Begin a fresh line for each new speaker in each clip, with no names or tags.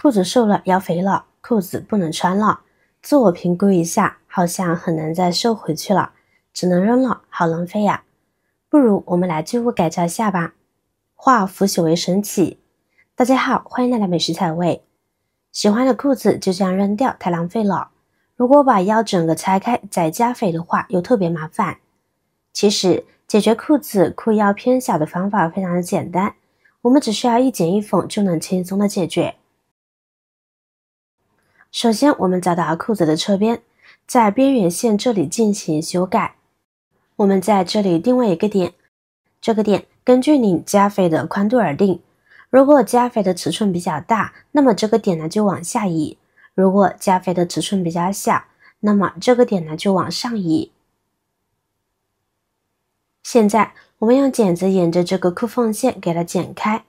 裤子瘦了，腰肥了，裤子不能穿了，自我评估一下，好像很难再瘦回去了，只能扔了，好浪费呀。不如我们来旧物改造一下吧，化腐朽为神奇。大家好，欢迎来到美食彩味。喜欢的裤子就这样扔掉，太浪费了。如果把腰整个拆开再加肥的话，又特别麻烦。其实解决裤子裤腰偏小的方法非常的简单，我们只需要一剪一缝就能轻松的解决。首先我们找到裤子的侧边，在边缘线这里进行修改。我们在这里定位一个点，这个点根据你加肥的宽度而定。如果加肥的尺寸比较大，那么这个点呢就往下移；如果加肥的尺寸比较小，那么这个点呢就往上移。现在我们用剪子沿着这个裤缝线给它剪开，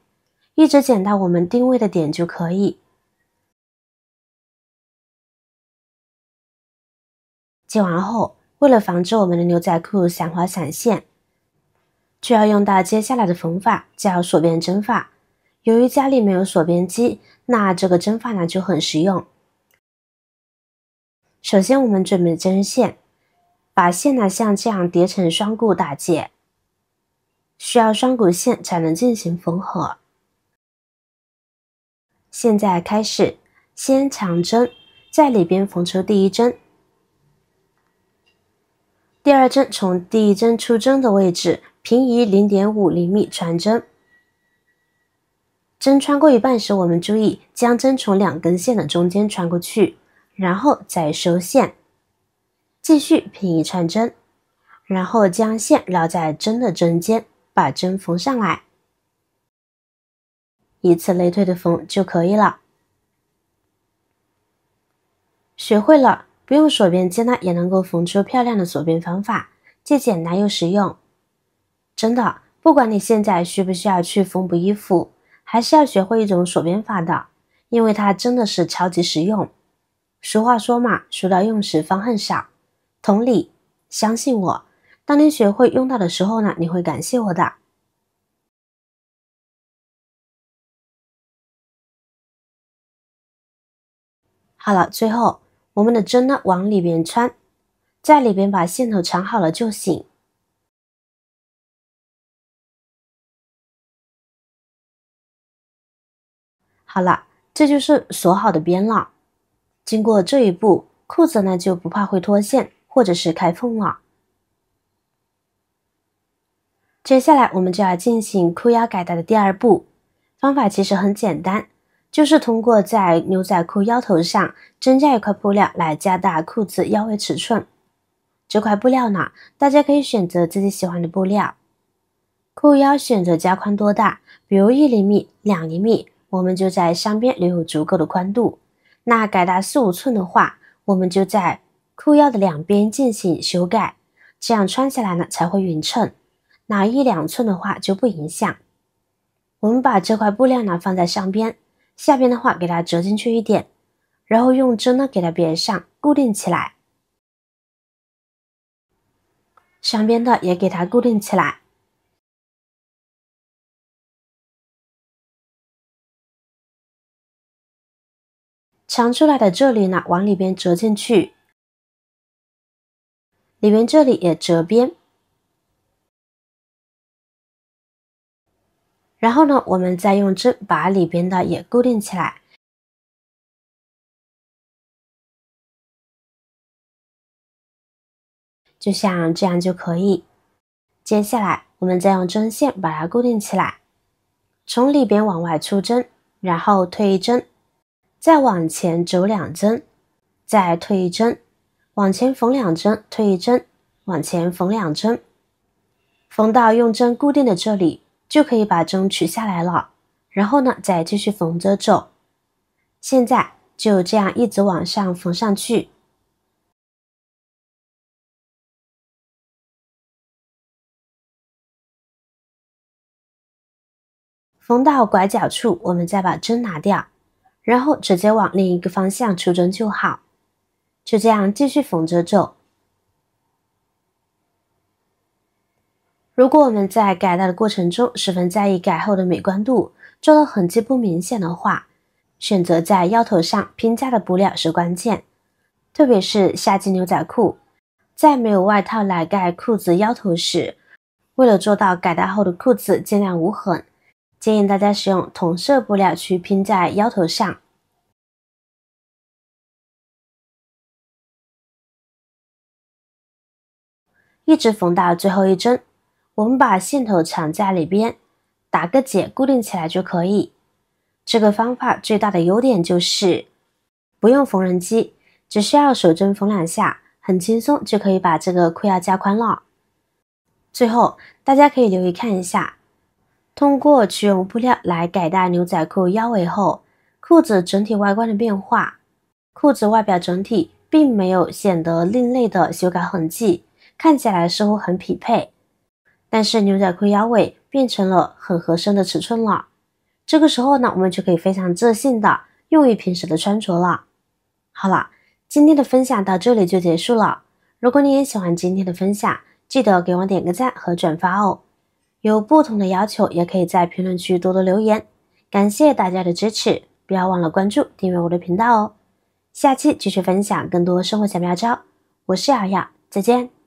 一直剪到我们定位的点就可以。剪完后，为了防止我们的牛仔裤散花散线，就要用到接下来的缝法，叫锁边针法。由于家里没有锁边机，那这个针法呢就很实用。首先我们准备针线，把线呢像这样叠成双股打结，需要双股线才能进行缝合。现在开始，先长针，在里边缝出第一针，第二针从第一针出针的位置平移 0.5 厘米穿针。针穿过一半时，我们注意将针从两根线的中间穿过去，然后再收线，继续平移穿针，然后将线绕在针的针尖，把针缝上来，以此类推的缝就可以了。学会了，不用锁边机呢也能够缝出漂亮的锁边方法，既简单又实用。真的，不管你现在需不需要去缝补衣服，还是要学会一种锁边法的，因为它真的是超级实用。俗话说嘛，书到用时方恨少。同理，相信我，当你学会用到的时候呢，你会感谢我的。好了，最后我们的针呢往里边穿，在里边把线头缠好了就行。好了，这就是锁好的边了。经过这一步，裤子呢就不怕会脱线或者是开缝了。接下来我们就要进行裤腰改大的第二步，方法其实很简单，就是通过在牛仔裤腰头上增加一块布料来加大裤子腰围尺寸。这块布料呢，大家可以选择自己喜欢的布料。裤腰选择加宽多大，比如1厘米、2厘米，我们就在上边留有足够的宽度。那改大4、5寸的话，我们就在裤腰的两边进行修改，这样穿起来呢才会匀称。那1、2寸的话就不影响。我们把这块布料呢放在上边，下边的话给它折进去一点，然后用针呢给它别上，固定起来。上边的也给它固定起来。长出来的这里呢，往里边折进去，里边这里也折边。然后呢，我们再用针把里边的也固定起来。就像这样就可以。接下来我们再用针线把它固定起来，从里边往外出针，然后推一针，再往前走2针，再推一针，往前缝2针，推一针，往前缝2针，缝到用针固定的这里，就可以把针取下来了。然后呢，再继续缝着走。现在就这样一直往上缝上去。缝到拐角处，我们再把针拿掉，然后直接往另一个方向出针就好。就这样继续缝着走。如果我们在改大的过程中十分在意改后的美观度，做到痕迹不明显的话，选择在腰头上拼加的布料是关键，特别是夏季牛仔裤，在没有外套来盖裤子腰头时，为了做到改大后的裤子尽量无痕，建议大家使用同色布料去拼在腰头上。一直缝到最后一针，我们把线头藏在里边，打个结固定起来就可以。这个方法最大的优点就是不用缝纫机，只需要手针缝2下，很轻松就可以把这个裤腰加宽了。最后大家可以留意看一下，通过取用布料来改大牛仔裤腰围后，裤子整体外观的变化，裤子外表整体并没有显得另类的修改痕迹，看起来似乎很匹配，但是牛仔裤腰围变成了很合身的尺寸了。这个时候呢，我们就可以非常自信的用于平时的穿着了。好了，今天的分享到这里就结束了。如果你也喜欢今天的分享，记得给我点个赞和转发哦。有不同的要求，也可以在评论区多多留言。感谢大家的支持，不要忘了关注、订阅我的频道哦。下期继续分享更多生活小妙招，我是瑶瑶，再见。